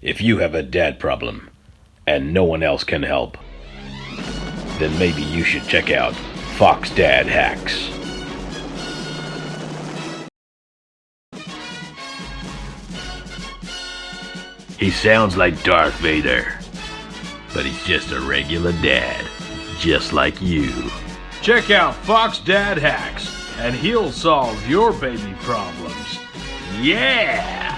If you have a dad problem, and no one else can help, then maybe you should check out Fox Dad Hacks. He sounds like Darth Vader, but he's just a regular dad, just like you. Check out Fox Dad Hacks, and he'll solve your baby problems. Yeah!